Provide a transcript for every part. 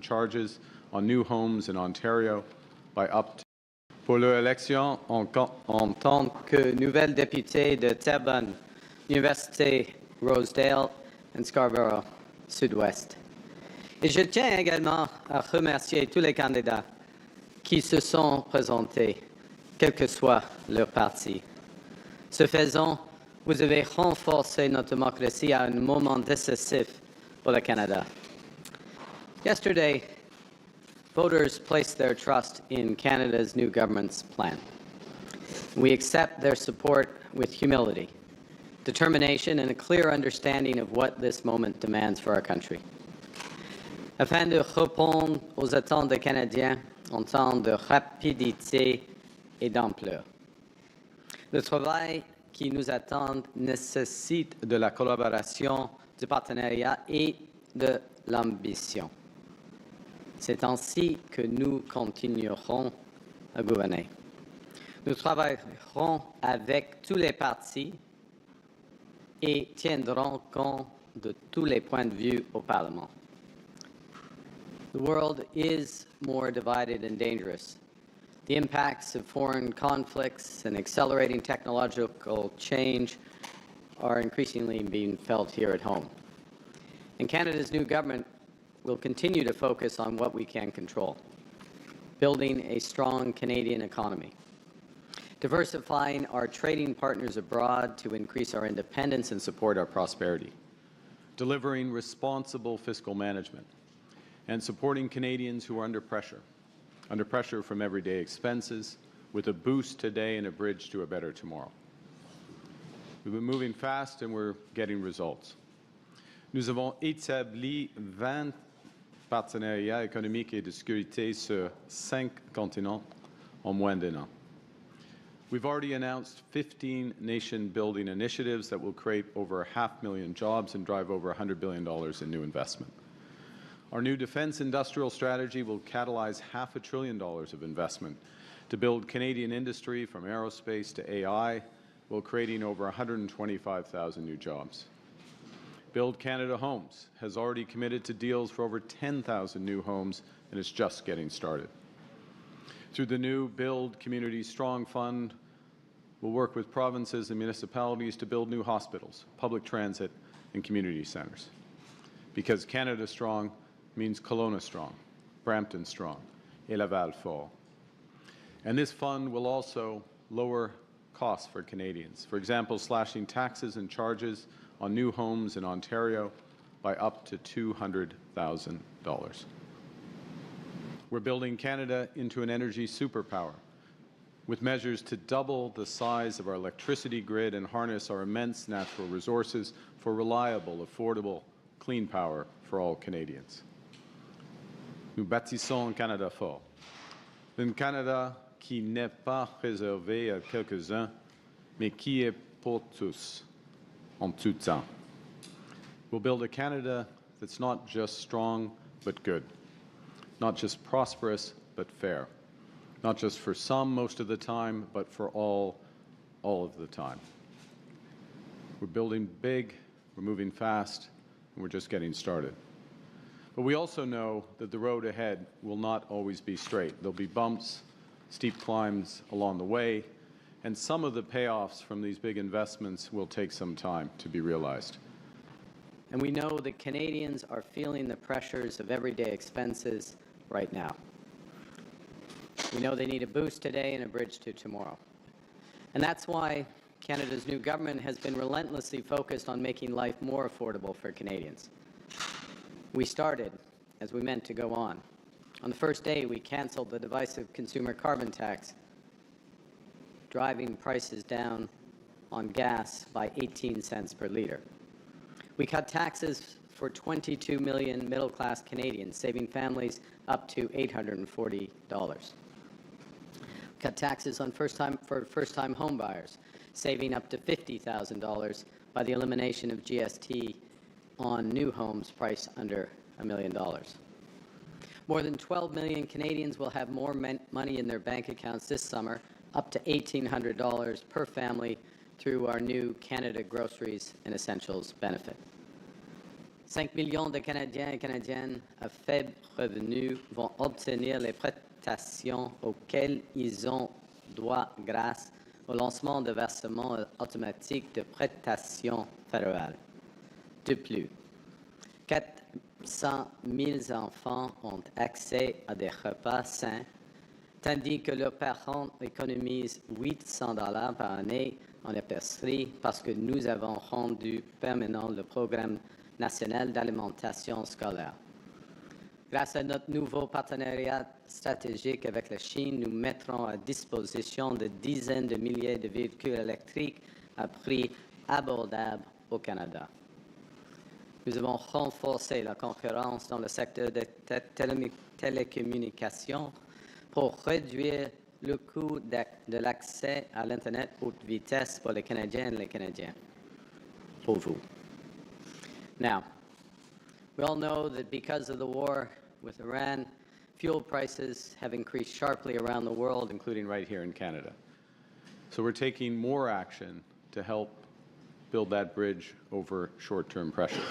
charges on new homes in Ontario by up to. Pour l'élection, en tant que nouvelle députée de Terrebonne, Université Rosedale et Scarborough Sud-Ouest. Et je tiens également à remercier tous les candidats qui se sont présentés, quel que soit leur parti. Ce faisant, vous avez renforcé notre démocratie à un moment décisif for the Canada. Yesterday, voters placed their trust in Canada's new government's plan. We accept their support with humility, determination, and a clear understanding of what this moment demands for our country. Afin de répondre aux attentes des Canadiens en temps de rapidité et d'ampleur. Le travail qui nous attend nécessite de la collaboration, du partenariat et de l'ambition. C'est ainsi que nous continuerons à gouverner. Nous travaillerons avec tous les partis et tiendrons compte de tous les points de vue au Parlement. The world is more divided and dangerous. The impacts of foreign conflicts and accelerating technological change are increasingly being felt here at home. And Canada's new government will continue to focus on what we can control, building a strong Canadian economy, diversifying our trading partners abroad to increase our independence and support our prosperity, delivering responsible fiscal management, and supporting Canadians who are under pressure from everyday expenses, with a boost today and a bridge to a better tomorrow. We've been moving fast and we're getting results. Nous avons établi 20 partenariats économiques et de sécurité sur 5 continents en moins d'un an. We've already announced 15 nation-building initiatives that will create over 500,000 jobs and drive over $100 billion in new investment. Our new defence industrial strategy will catalyze $500 billion of investment to build Canadian industry from aerospace to AI, while creating over 125,000 new jobs. Build Canada Homes has already committed to deals for over 10,000 new homes, and it's just getting started. Through the new Build Community Strong Fund, we'll work with provinces and municipalities to build new hospitals, public transit, and community centres. Because Canada Strong means Kelowna Strong, Brampton Strong, et Laval Fort. And this fund will also lower costs for Canadians. For example, slashing taxes and charges on new homes in Ontario by up to $200,000. We're building Canada into an energy superpower with measures to double the size of our electricity grid and harness our immense natural resources for reliable, affordable, clean power for all Canadians. Nous bâtissons un Canada fort, un Canada qui n'est pas réservé à quelques-uns, mais qui est pour tous, en tout temps. We'll build a Canada that's not just strong, but good, not just prosperous, but fair, not just for some most of the time, but for all of the time. We're building big, we're moving fast, and we're just getting started. But we also know that the road ahead will not always be straight. There'll be bumps, steep climbs along the way, and some of the payoffs from these big investments will take some time to be realized. And we know that Canadians are feeling the pressures of everyday expenses right now. We know they need a boost today and a bridge to tomorrow. And that's why Canada's new government has been relentlessly focused on making life more affordable for Canadians. We started as we meant to go on. On the first day, we canceled the divisive consumer carbon tax, driving prices down on gas by 18 cents per litre. We cut taxes for 22 million middle-class Canadians, saving families up to $840. Cut taxes on first-time home buyers, saving up to $50,000 by the elimination of GST on new homes priced under $1 million. More than 12 million Canadians will have more money in their bank accounts this summer, up to $1,800 per family through our new Canada Groceries and Essentials benefit. 5 millions de Canadiens et Canadiennes à faible revenu vont obtenir les prestations auxquelles ils ont droit grâce au lancement de versements automatiques de prestations fédérales. De plus, 400 000 enfants ont accès à des repas sains, tandis que leurs parents économisent 800 $ par année en épicerie parce que nous avons rendu permanent le programme national d'alimentation scolaire. Grâce à notre nouveau partenariat stratégique avec la Chine, nous mettrons à disposition de dizaines de milliers de véhicules électriques à prix abordable au Canada. Nous avons renforcé la concurrence dans le secteur des télécommunications pour réduire le coût de l'accès à l'Internet haute vitesse pour les Canadiennes et les Canadiens. Pour vous. Now, we all know that because of the war with Iran, fuel prices have increased sharply around the world, including right here in Canada. So we're taking more action to help build that bridge over short-term pressures.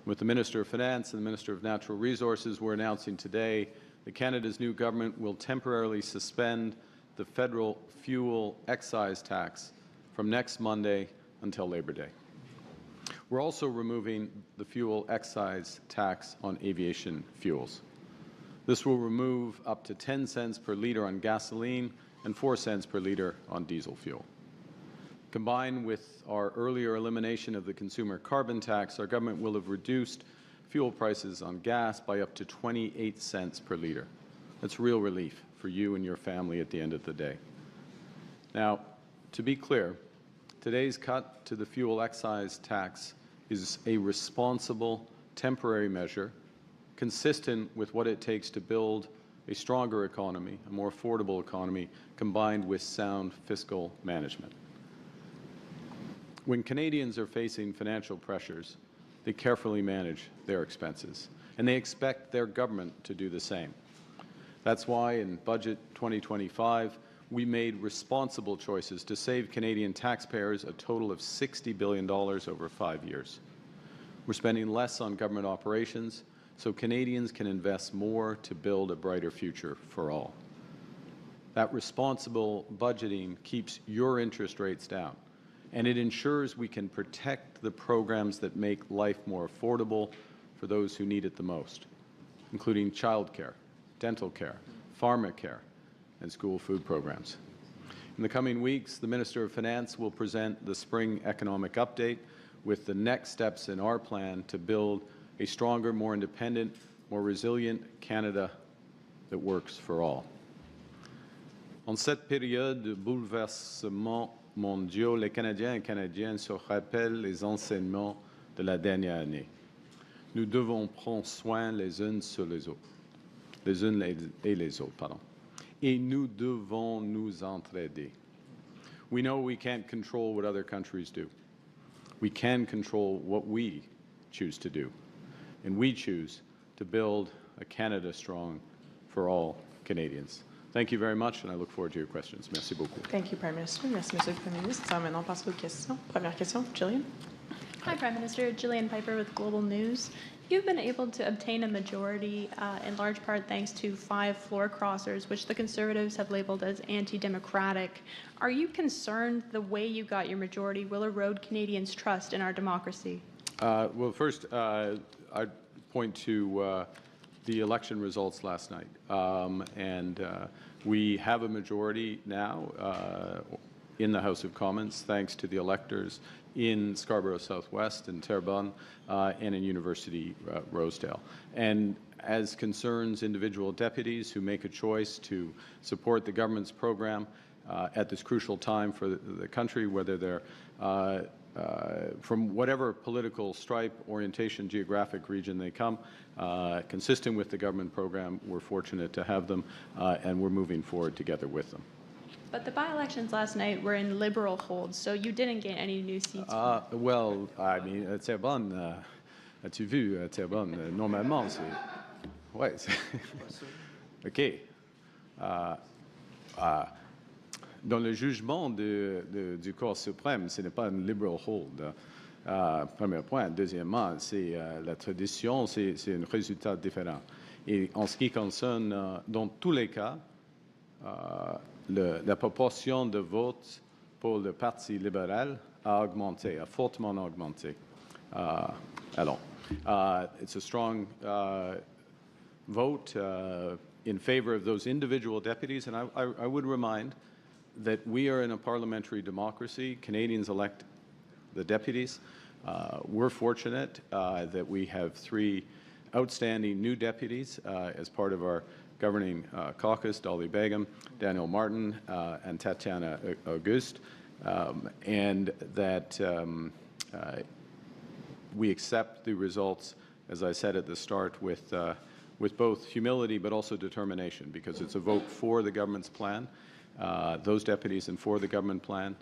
With the Minister of Finance and the Minister of Natural Resources, we're announcing today that Canada's new government will temporarily suspend the federal fuel excise tax from next Monday until Labor Day. We're also removing the fuel excise tax on aviation fuels. This will remove up to 10 cents per litre on gasoline and 4 cents per litre on diesel fuel. Combined with our earlier elimination of the consumer carbon tax, our government will have reduced fuel prices on gas by up to 28 cents per litre. That's real relief for you and your family at the end of the day. Now, to be clear, today's cut to the fuel excise tax is a responsible, temporary measure consistent with what it takes to build a stronger economy, a more affordable economy, combined with sound fiscal management. When Canadians are facing financial pressures, they carefully manage their expenses, and they expect their government to do the same. That's why in Budget 2025, we made responsible choices to save Canadian taxpayers a total of $60 billion over 5 years. We're spending less on government operations so Canadians can invest more to build a brighter future for all. That responsible budgeting keeps your interest rates down, and it ensures we can protect the programs that make life more affordable for those who need it the most, including childcare, dental care, pharmacare, and school food programs. In the coming weeks, the Minister of Finance will present the spring economic update with the next steps in our plan to build a stronger, more independent, more resilient Canada that works for all. En cette période de bouleversements mondiaux, les Canadiens et Canadiennes se rappellent les enseignements de la dernière année. Nous devons prendre soin les unes sur les autres, les unes et les autres, pardon. Et nous devons nous entraider. We know we can't control what other countries do. We can control what we choose to do. And we choose to build a Canada strong for all Canadians. Thank you very much, and I look forward to your questions. Merci beaucoup. Thank you, Prime Minister. Merci, Monsieur le Premier ministre. Ça va maintenant passer aux questions. Première question, Jillian. Hi, Prime Minister. Jillian Piper with Global News. You've been able to obtain a majority in large part thanks to 5 floor crossers, which the Conservatives have labeled as anti-democratic. Are you concerned the way you got your majority will erode Canadians' trust in our democracy? Well, first, I'd point to the election results last night. We have a majority now in the House of Commons, thanks to the electors in Scarborough Southwest, in Terrebonne, and in University Rosedale. And as concerns individual deputies who make a choice to support the government's program at this crucial time for the country, whether they're from whatever political stripe, orientation, geographic region they come, consistent with the government program, we're fortunate to have them, and we're moving forward together with them. But the by-elections last night were in Liberal holds, so you didn't get any new seats. Well, I mean, Terrebonne, as-tu vu, Terrebonne, normalement, c'est... Ouais, c'est... OK. Dans le jugement du Cour suprême, ce n'est pas un liberal hold. Premier point. Deuxièmement, c'est la tradition, c'est un résultat différent. Et en ce qui concerne, dans tous les cas, la proportion de votes pour le Parti libéral a augmenté, a fortement augmenté. Alors, it's a strong vote in favor of those individual deputies, and I would remind that we are in a parliamentary democracy. Canadians elect the deputies. We're fortunate that we have 3 outstanding new deputies as part of our governing caucus: Dolly Begum, Daniel Martin, and Tatiana Auguste, and that we accept the results, as I said at the start, with both humility but also determination, because it's a vote for the government's plan, those deputies, and for the government plan.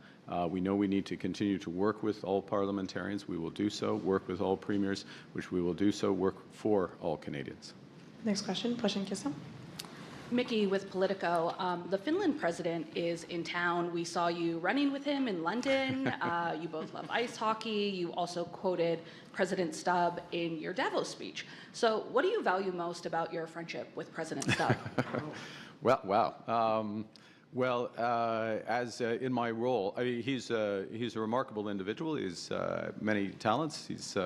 We know we need to continue to work with all parliamentarians. We will do so. Work with all premiers, which we will do so. Work for all Canadians. Next question. Prochaine question. Mickey with Politico. The Finland president is in town. We saw you running with him in London. You both love ice hockey. You also quoted President Stubb in your Davos speech. So what do you value most about your friendship with President Stubb? Well, wow. As in my role, I mean, he's a remarkable individual. He has many talents. He's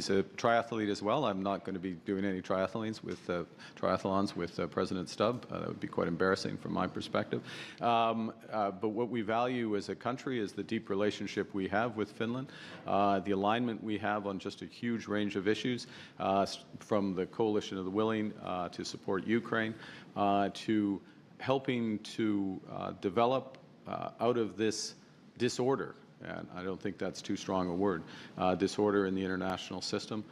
a triathlete as well. I'm not going to be doing any triathlons with President Stubb. That would be quite embarrassing from my perspective. But what we value as a country is the deep relationship we have with Finland, the alignment we have on just a huge range of issues, from the coalition of the willing to support Ukraine, to helping to develop out of this disorder, and I don't think that's too strong a word, disorder in the international system,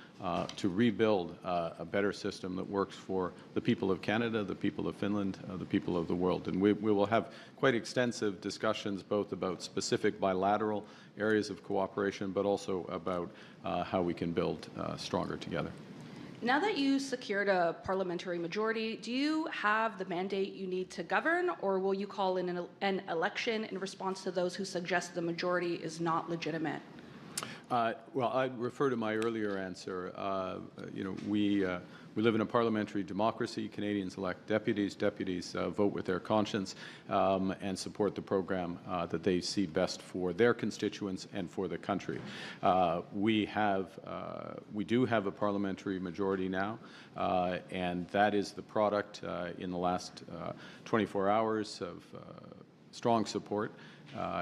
to rebuild a better system that works for the people of Canada, the people of Finland, the people of the world. And we will have quite extensive discussions both about specific bilateral areas of cooperation, but also about how we can build stronger together. Now that you secured a parliamentary majority, do you have the mandate you need to govern, or will you call in an election in response to those who suggest the majority is not legitimate? Well, I'd refer to my earlier answer. We live in a parliamentary democracy. Canadians elect deputies. Deputies vote with their conscience and support the program that they see best for their constituents and for the country. We do have a parliamentary majority now, and that is the product in the last 24 hours of strong support,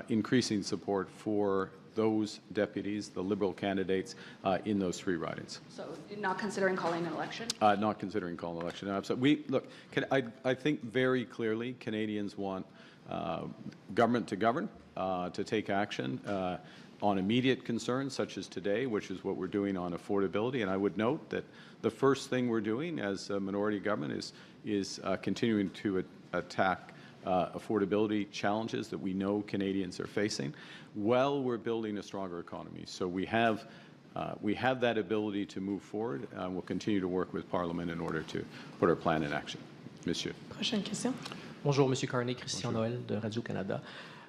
increasing support for those deputies, the Liberal candidates, in those 3 ridings. So not considering calling an election? Not considering calling an election. Absolutely. I think very clearly Canadians want government to govern, to take action on immediate concerns such as today, which is what we're doing on affordability. And I would note that the first thing we're doing as a minority government is continuing to attack affordability challenges that we know Canadians are facing while we're building a stronger economy. So we have that ability to move forward, and we'll continue to work with Parliament in order to put our plan in action. Monsieur. Prochaine question. Bonjour, Monsieur Carney, Christian Noël de Radio-Canada.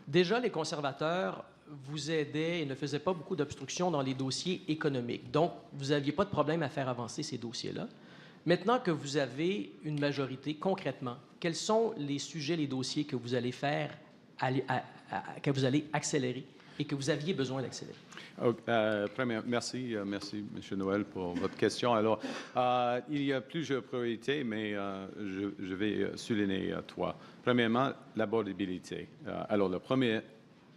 Déjà, les conservateurs vous aidaient et ne faisaient pas beaucoup d'obstructions dans les dossiers économiques. Donc, vous n'aviez pas de problème à faire avancer ces dossiers-là. Maintenant que vous avez une majorité, concrètement, quels sont les sujets, les dossiers que vous allez faire, que vous allez accélérer et que vous aviez besoin d'accélérer? Merci, M. Noël, pour votre question. Alors, il y a plusieurs priorités, mais je vais souligner 3. Premièrement, l'abordabilité. Alors, la première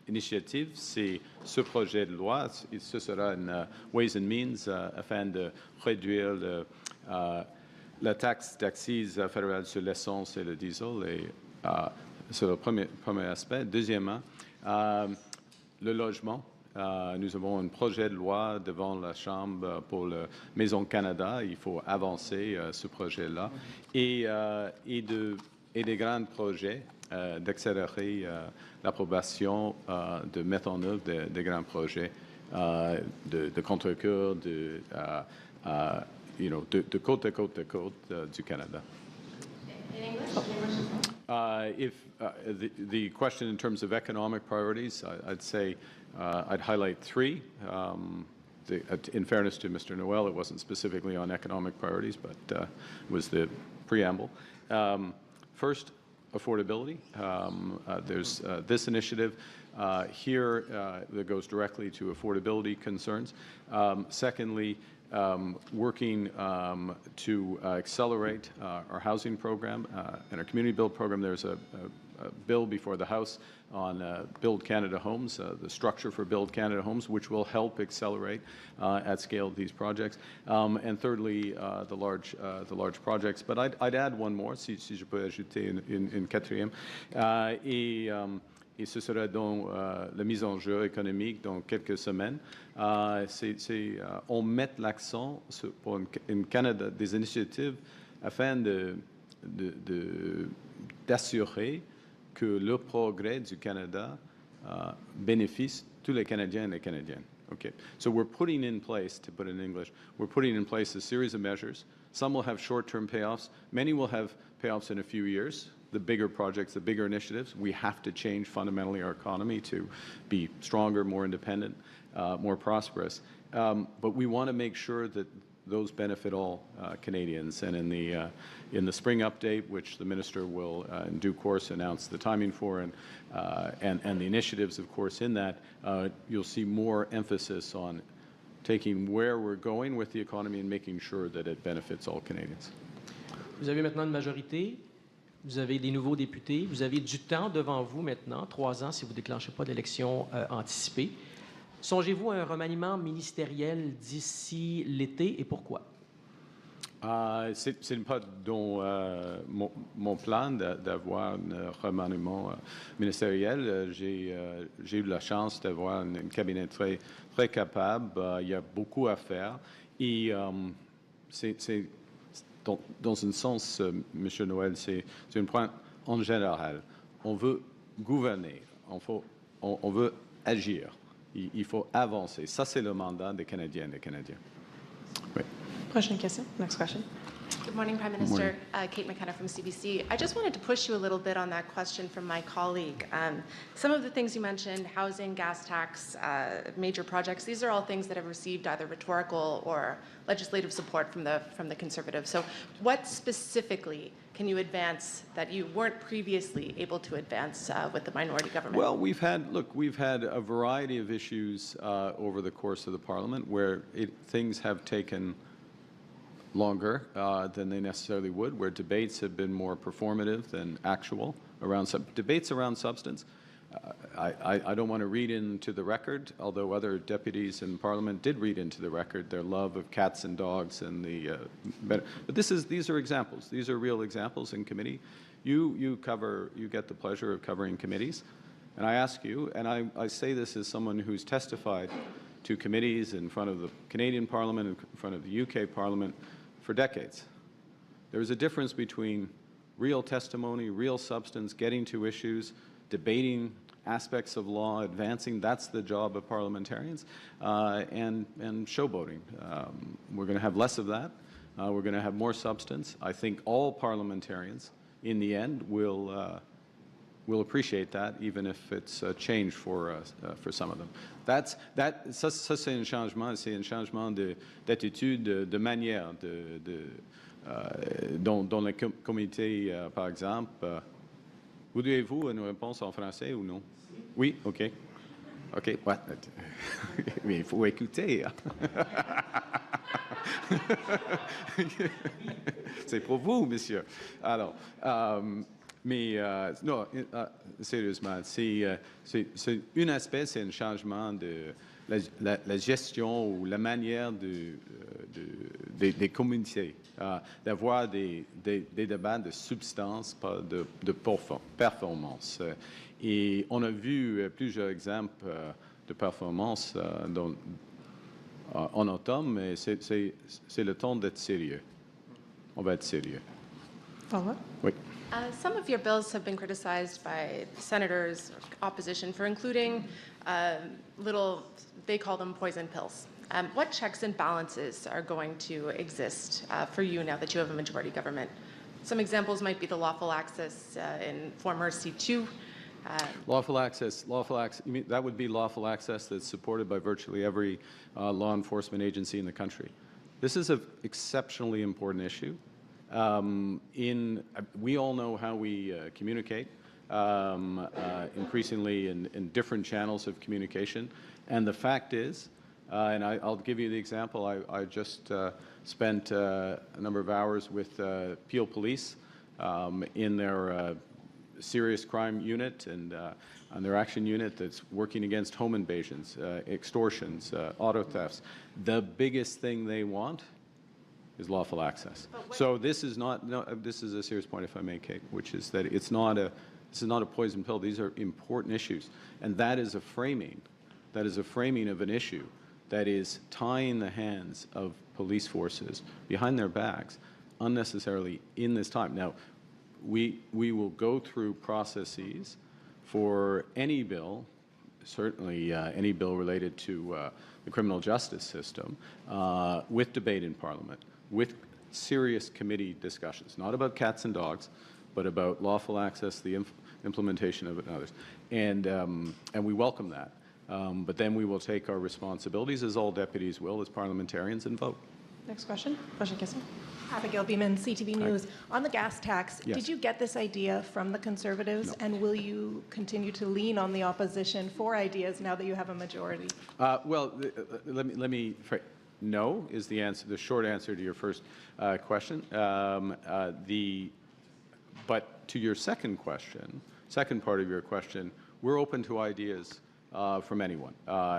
initiative, c'est ce projet de loi. Ce sera une Ways and Means afin de réduire la taxe d'accise fédérale sur l'essence et le diesel. Et c'est le premier aspect. Deuxièmement, le logement. Nous avons un projet de loi devant la Chambre pour la Maison Canada. Il faut avancer ce projet-là. Et des grands projets d'accélérer l'approbation, de mettre en œuvre des grands projets de contre-cœur, de côte à côte à côte du Canada. If the question in terms of economic priorities, I'd say I'd highlight 3. in fairness to Mr. Noel, it wasn't specifically on economic priorities, but was the preamble. First, affordability. There's this initiative here that goes directly to affordability concerns. Secondly, working to accelerate our housing program and our community build program. There's a bill before the House on Build Canada Homes, the structure for Build Canada Homes, which will help accelerate at scale these projects. And thirdly, the large projects. But I'd add one more, si je peux ajouter une quatrième. Et ce sera donc la mise en jeu économique dans quelques semaines. On met l'accent pour une Canada, des initiatives afin d'assurer que le progrès du Canada bénéficie tous les Canadiens et les Canadiennes. Okay, so we're putting in place, to put it in English, we're putting in place a series of measures. Some will have short-term payoffs. Many will have payoffs in a few years. The bigger projects, the bigger initiatives, we have to change fundamentally our economy to be stronger, more independent, more prosperous. But we want to make sure that those benefit all Canadians. And in the spring update, which the minister will in due course announce the timing for, and the initiatives, of course, in that, you'll see more emphasis on taking where we're going with the economy and making sure that it benefits all Canadians. Vous avez maintenant une majorité. Vous avez des nouveaux députés. Vous avez du temps devant vous maintenant, 3 ans si vous ne déclenchez pas d'élection anticipée. Songez-vous à un remaniement ministériel d'ici l'été et pourquoi? C'est pas dans mon plan d'avoir un remaniement ministériel. J'ai eu la chance d'avoir un cabinet très, très capable. Il y a beaucoup à faire. Et c'est dans un sens, M. Noël, c'est un point en général. On veut gouverner, on veut agir, il faut avancer. Ça, c'est le mandat des Canadiennes et des Canadiens. Oui. Prochaine question. Next question. Good morning, Prime Minister. Kate McKenna from CBC. I just wanted to push you a little bit on that question from my colleague. Some of the things you mentioned, housing, gas tax, major projects, these are all things that have received either rhetorical or legislative support from the Conservatives. So what specifically can you advance that you weren't previously able to advance with the minority government? Well, we've had a variety of issues over the course of the Parliament where things have taken longer than they necessarily would, where debates have been more performative than actual around debates around substance. I don't want to read into the record, although other deputies in Parliament did read into the record their love of cats and dogs and but these are examples. These are real examples in committee. You get the pleasure of covering committees, and I ask you, and I say this as someone who's testified to committees in front of the Canadian Parliament, in front of the UK Parliament, for decades. There is a difference between real testimony, real substance, getting to issues, debating aspects of law, advancing. That's the job of parliamentarians, and showboating. We're going to have less of that. We're going to have more substance. I think all parliamentarians, in the end, will appreciate that, even if it's a change for some of them. Ça c'est un changement d'attitude, de manière, dans le comité, par exemple. Voudriez-vous une réponse en français ou non? Oui, OK. OK, ouais. Mais il faut écouter. C'est pour vous, monsieur. Alors, mais non, sérieusement, c'est un aspect, c'est un changement de la gestion ou la manière des communautés, d'avoir des débats de substance, pas de performance. Et on a vu plusieurs exemples de performance en automne, mais c'est le temps d'être sérieux. On va être sérieux. Follow-up? Oui. Some of your bills have been criticized by senators, opposition, for including they call them poison pills. What checks and balances are going to exist for you now that you have a majority government? Some examples might be the lawful access in former C2 Lawful access, you mean, that would be lawful access that's supported by virtually every law enforcement agency in the country. This is an exceptionally important issue. We all know how we communicate, increasingly in different channels of communication. And the fact is, and I'll give you the example, I just spent a number of hours with Peel Police in their serious crime unit and on their action unit that's working against home invasions, extortions, auto thefts. The biggest thing they want is lawful access. So this is not, no, this is a serious point, if I may, Kate, which is that this is not a poison pill. These are important issues, and that is a framing of an issue that is tying the hands of police forces behind their backs unnecessarily in this time. Now, we will go through processes for any bill, certainly any bill related to the criminal justice system, with debate in Parliament, with serious committee discussions, not about cats and dogs, but about lawful access, the implementation of it and others. And we welcome that. But then we will take our responsibilities, as all deputies will, as parliamentarians, and vote. Next question. Prochaine question. Abigail Beeman, CTV News. On the gas tax, Yes. did you get this idea from the Conservatives? No. And will you continue to lean on the opposition for ideas now that you have a majority? Well, let me no is the answer, the short answer to your first question. But to your second question, second part of your question, we're open to ideas from anyone.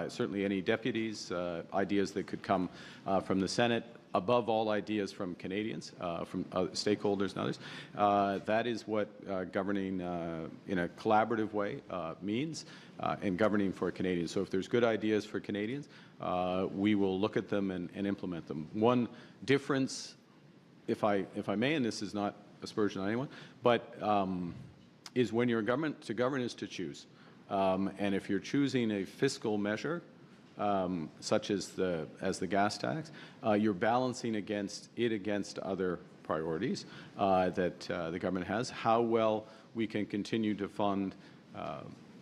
Certainly any deputies, ideas that could come from the Senate, above all ideas from Canadians, from stakeholders and others. That is what governing in a collaborative way means, and governing for Canadians. So if there's good ideas for Canadians, we will look at them and implement them. One difference, if I may, and this is not aspersion on anyone, but is when you're in government, to govern is to choose. And if you're choosing a fiscal measure, such as the gas tax, you're balancing against other priorities that the government has. How well we can continue to fund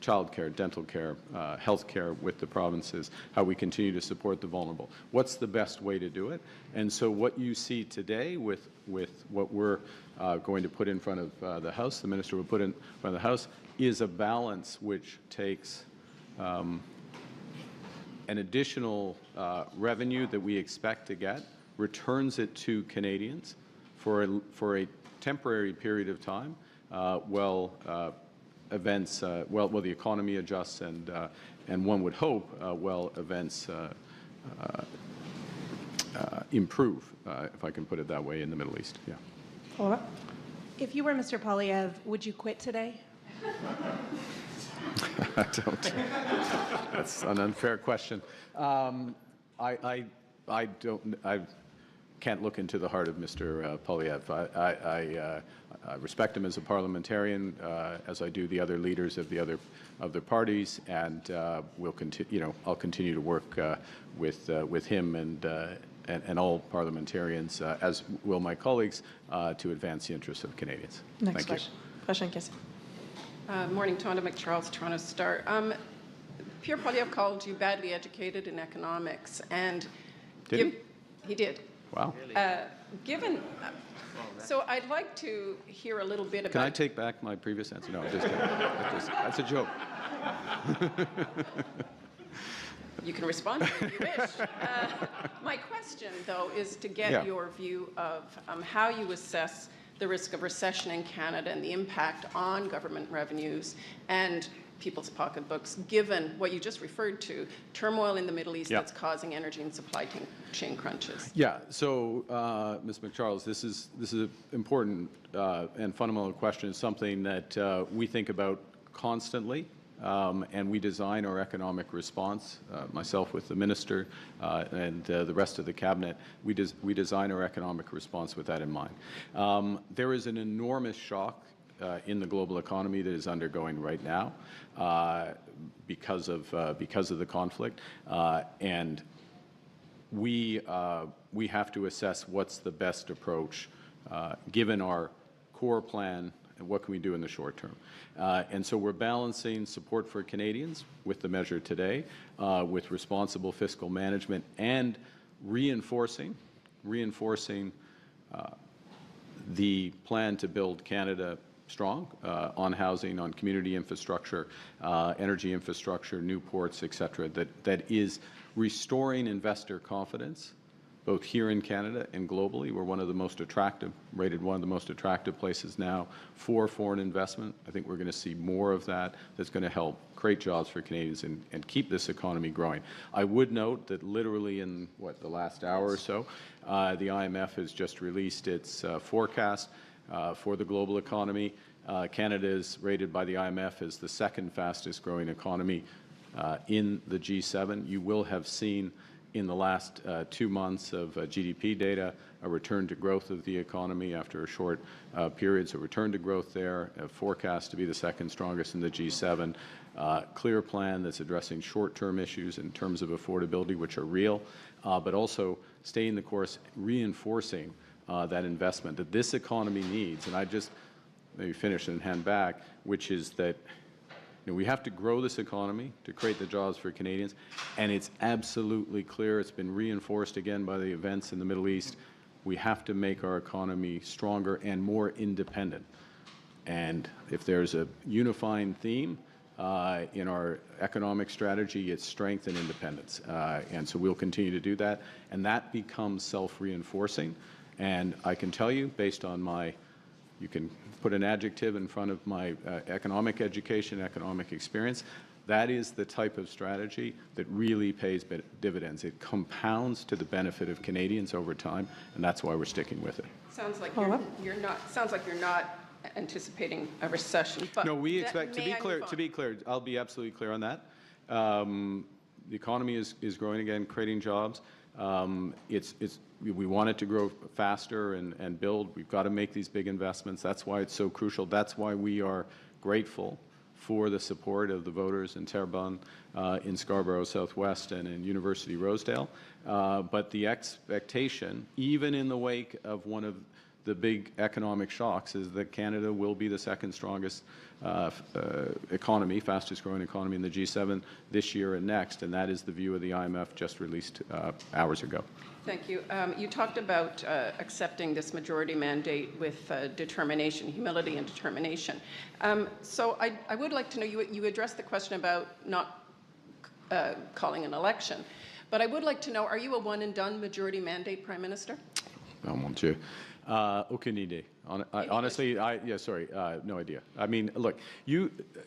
child care, dental care, health care with the provinces, how we continue to support the vulnerable. What's the best way to do it? And so what you see today with what we're going to put in front of the House, the Minister will put in front of the House, is a balance which takes an additional revenue that we expect to get, returns it to Canadians for a temporary period of time, while the economy adjusts and one would hope while events improve, if I can put it that way, in the Middle East. Yeah. Follow-up. If you were Mr. Poilievre, would you quit today? I don't. That's an unfair question. I don't. I can't look into the heart of Mr. Poilievre. I respect him as a parliamentarian, as I do the other leaders of the other parties, and we'll continue. You know, I'll continue to work with him and all parliamentarians, as will my colleagues, to advance the interests of Canadians. Next question. Prochaine question. Morning, Tonda McCharles, Toronto Star. Pierre Poilievre called you badly educated in economics, and Did he did. Wow. Given, so I'd like to hear a little bit about. Can I take back my previous answer? No, I'm just kidding. That's a joke. You can respond if you wish. My question, though, is to get your view of how you assess the risk of recession in Canada and the impact on government revenues and people's pocketbooks, given what you just referred to, turmoil in the Middle East that's causing energy and supply chain crunches. Yeah. So, Ms. McCharles, this is an important and fundamental question. It's something that we think about constantly. And we design our economic response, myself with the minister and the rest of the cabinet, we design our economic response with that in mind. There is an enormous shock in the global economy that is undergoing right now because of the conflict, and we have to assess what's the best approach given our core plan and what can we do in the short term. And so we're balancing support for Canadians with the measure today, with responsible fiscal management and reinforcing the plan to build Canada strong on housing, on community infrastructure, energy infrastructure, new ports, et cetera, that is restoring investor confidence, both here in Canada and globally. We're one of the most attractive, rated one of the most attractive places now for foreign investment. I think we're going to see more of that. That's going to help create jobs for Canadians and keep this economy growing. I would note that literally in, the last hour or so, the IMF has just released its forecast for the global economy. Canada is rated by the IMF as the second fastest growing economy in the G7. You will have seen in the last 2 months of GDP data a return to growth of the economy after a short period. So return to growth there, forecast to be the second strongest in the G7. Clear plan that's addressing short-term issues in terms of affordability, which are real, but also staying the course, reinforcing that investment that this economy needs. And I just maybe finish and hand back, which is that we have to grow this economy to create the jobs for Canadians, and it's absolutely clear, it's been reinforced again by the events in the Middle East, we have to make our economy stronger and more independent. And if there's a unifying theme in our economic strategy, it's strength and independence. And so we'll continue to do that, and that becomes self-reinforcing. And I can tell you, based on you can put an adjective in front of my economic education, economic experience, that is the type of strategy that really pays dividends. It compounds to the benefit of Canadians over time, and that's why we're sticking with it. Sounds like you're not anticipating a recession. But no, we expect, to be clear, I'll be absolutely clear on that. The economy is growing again, creating jobs. We want it to grow faster and build. We've got to make these big investments. That's why it's so crucial. That's why we are grateful for the support of the voters in Terrebonne, in Scarborough Southwest, and in University Rosedale. But the expectation, even in the wake of one of the big economic shocks, is that Canada will be the second strongest economy, fastest growing economy in the G7 this year and next, and that is the view of the IMF just released hours ago. Thank you. You talked about accepting this majority mandate with determination, humility and determination. So I would like to know, you addressed the question about not calling an election, but I would like to know, are you a one-and-done majority mandate Prime Minister? Oh, mon Dieu. Aucune idée. Honestly, no idea. I mean, look,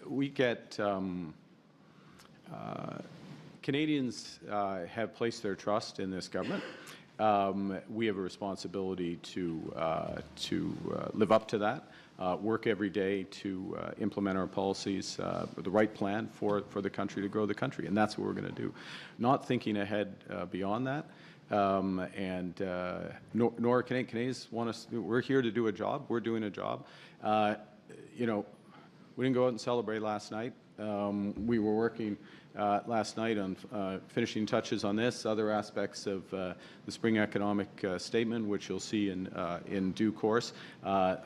we get, Canadians have placed their trust in this government. We have a responsibility to live up to that, work every day to implement our policies, the right plan for the country to grow the country, and that's what we're going to do. Not thinking ahead beyond that. Nor Canadians want us. We're here to do a job. We're doing a job. We didn't go out and celebrate last night. We were working last night on finishing touches on this, other aspects of the spring economic statement, which you'll see in due course.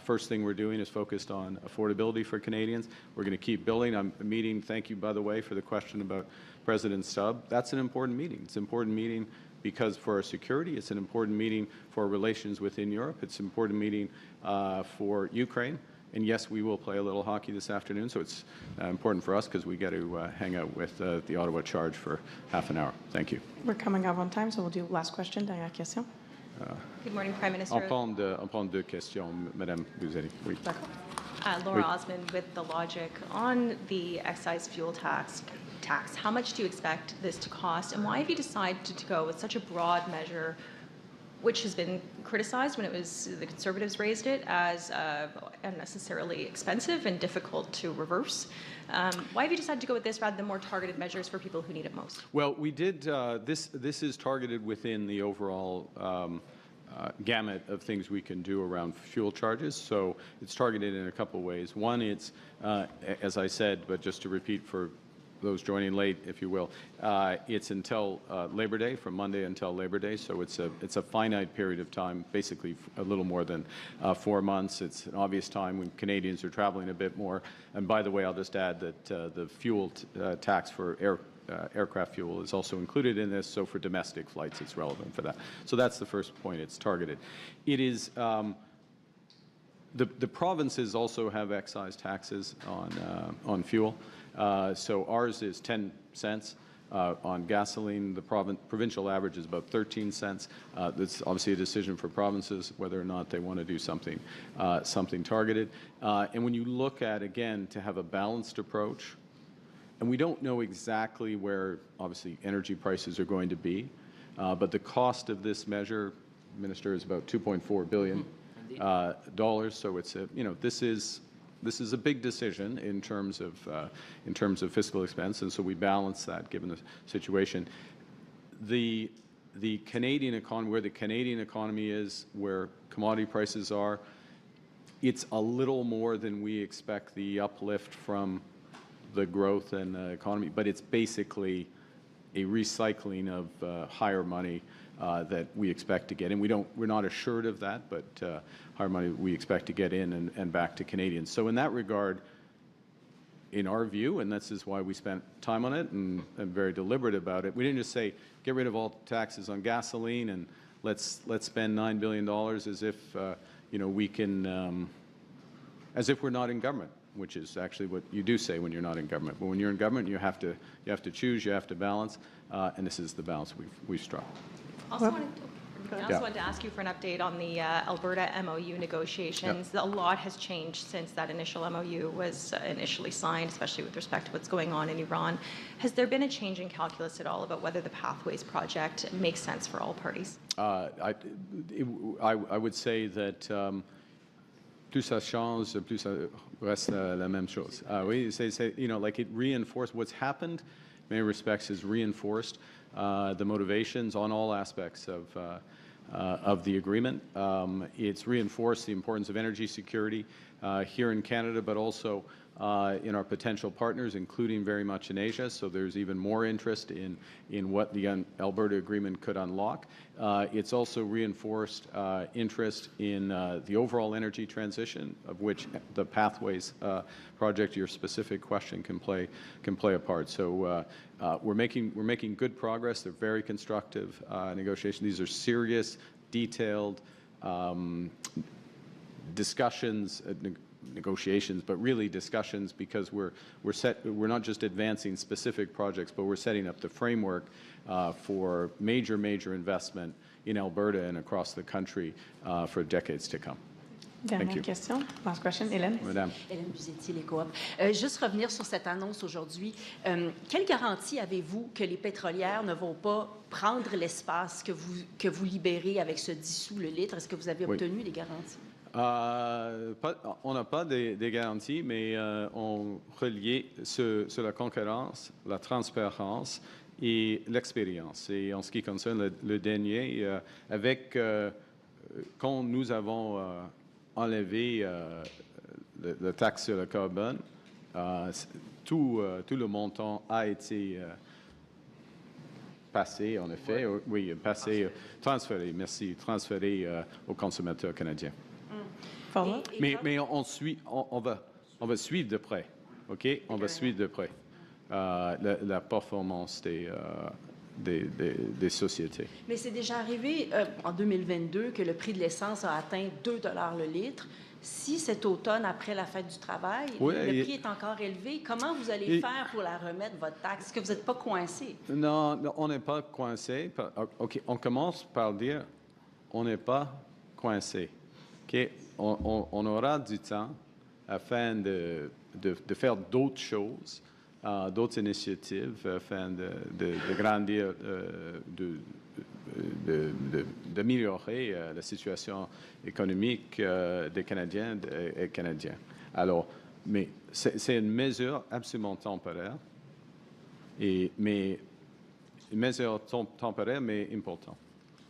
First thing we're doing is focused on affordability for Canadians. We're going to keep building. I'm meeting. Thank you, by the way, for the question about President Stubb. That's an important meeting. It's an important meeting because for our security, it's an important meeting for our relations within Europe. It's an important meeting for Ukraine. And yes, we will play a little hockey this afternoon, so it's important for us because we get to hang out with the Ottawa Charge for half an hour. Thank you. We're coming up on time, so we'll do last question, dernière question. Good morning, Prime Minister. On prend deux questions, Madame Buzeli. Oui. Laura Osmond with The Logic. On the excise fuel tax, how much do you expect this to cost, and why have you decided to go with such a broad measure, which has been criticized when the Conservatives raised it as unnecessarily expensive and difficult to reverse? Why have you decided to go with this rather than more targeted measures for people who need it most? Well, we did. This is targeted within the overall gamut of things we can do around fuel charges. So it's targeted in a couple of ways. One, it's, as I said, but just to repeat for those joining late, if you will. It's until Labor Day, from Monday until Labor Day, so it's a finite period of time, basically a little more than 4 months. It's an obvious time when Canadians are traveling a bit more. And by the way, I'll just add that the fuel tax for aircraft fuel is also included in this, so for domestic flights it's relevant for that. So that's the first point, it's targeted. It is, the provinces also have excise taxes on fuel. So ours is 10 cents on gasoline. The provincial average is about 13 cents. That's obviously a decision for provinces whether or not they want to do something targeted. And when you look at, again, to have a balanced approach, and we don't know exactly where, obviously, energy prices are going to be, but the cost of this measure, Minister, is about $2.4 billion. So it's this is a big decision in terms of fiscal expense, and so we balance that given the situation. The Canadian economy, where the Canadian economy is, where commodity prices are, it's a little more than we expect the uplift from the growth in the economy, but it's basically a recycling of higher money that we expect to get in. We're not assured of that, but higher money we expect to get in and back to Canadians. So in that regard, in our view, and this is why we spent time on it and very deliberate about it, we didn't just say get rid of all taxes on gasoline and let's spend $9 billion as if we can, as if we're not in government, which is actually what you do say when you're not in government. But when you're in government, you have to choose, you have to balance, and this is the balance we've struck. I also wanted to ask you for an update on the Alberta MOU negotiations. A lot has changed since that initial MOU was initially signed, especially with respect to what's going on in Iran. Has there been a change in calculus at all about whether the Pathways project makes sense for all parties? I would say that plus ça change, plus ça reste la même chose. Oui, like it reinforced what's happened. In many respects, has reinforced the motivations on all aspects of the agreement. It's reinforced the importance of energy security here in Canada, but also in our potential partners, including very much in Asia. So there's even more interest in what the Alberta agreement could unlock. It's also reinforced interest in the overall energy transition, of which the Pathways project, your specific question, can play a part. So we're making good progress. They're very constructive negotiations. These are serious, detailed discussions. Negotiations, but really discussions, because we're not just advancing specific projects, but we're setting up the framework for major investment in Alberta and across the country for decades to come. Dernière question. Last question, Hélène. Madame. Hélène Buzetti, Les Coop. Juste revenir sur cette annonce aujourd'hui. Quelle garantie avez-vous que les pétrolières ne vont pas prendre l'espace que vous libérez avec ce dissous le litre? Est-ce que vous avez obtenu des garanties? On n'a pas des garanties, mais on reliait sur la concurrence, la transparence et l'expérience. Et en ce qui concerne le dernier, quand nous avons enlevé la taxe sur le carbone, tout le montant a été passé, en effet, transféré aux consommateurs canadiens. Mais on va suivre de près, OK? On va suivre de près la performance des sociétés. Mais c'est déjà arrivé en 2022 que le prix de l'essence a atteint 2 $ le litre. Si cet automne, après la fête du travail, le prix est encore élevé, comment vous allez faire pour la remettre, votre taxe? Est-ce que vous n'êtes pas coincé? Non, on n'est pas coincé. OK, on commence par dire on n'est pas coincé. OK? On aura du temps afin de faire d'autres choses, d'autres initiatives, afin de grandir, d'améliorer la situation économique des Canadiens et Canadiens. Alors, mais c'est une mesure absolument temporaire, mais une mesure temporaire, mais importante.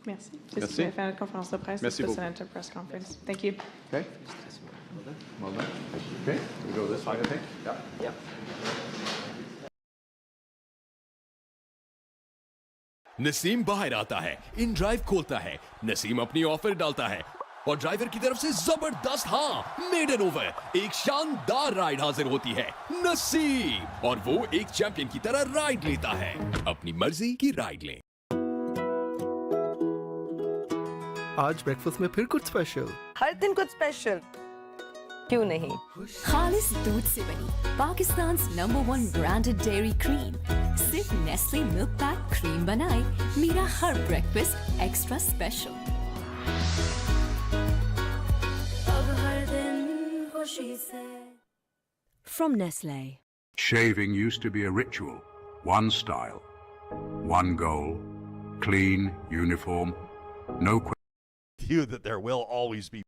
Merci. C'est ce qui va faire la conférence de presse. Merci beaucoup. Senator Press Conference. Thank you. Okay. Well done. Okay. We go this way, I think. Yeah. Naseem बाहर आता है, in drive खोलता है, नसीम अपनी offer डालता है और driver की तरफ से जबरदस्त हाँ मेडन ओवर एक शानदार राइड हाजिर होती है। नसीम और वो एक चैंपियन की तरह राइड लेता है। अपनी मर्जी की राइड लें। आज ब्रेकफास्ट में फिर कुछ स्पेशल। हर दिन कुछ स्पेशल क्यों नहीं? खालिस दूध से बनी Pakistan number 1 branded dairy cream सिर्फ नेस्ले मिल्क पैक क्रीम बनाए मेरा हर ब्रेकफास्ट एक्स्ट्रा स्पेशल। अब हर दिन खुशी से। From Nestle. Shaving used to be a ritual. One style, one goal, clean, uniform, no question. You that there will always be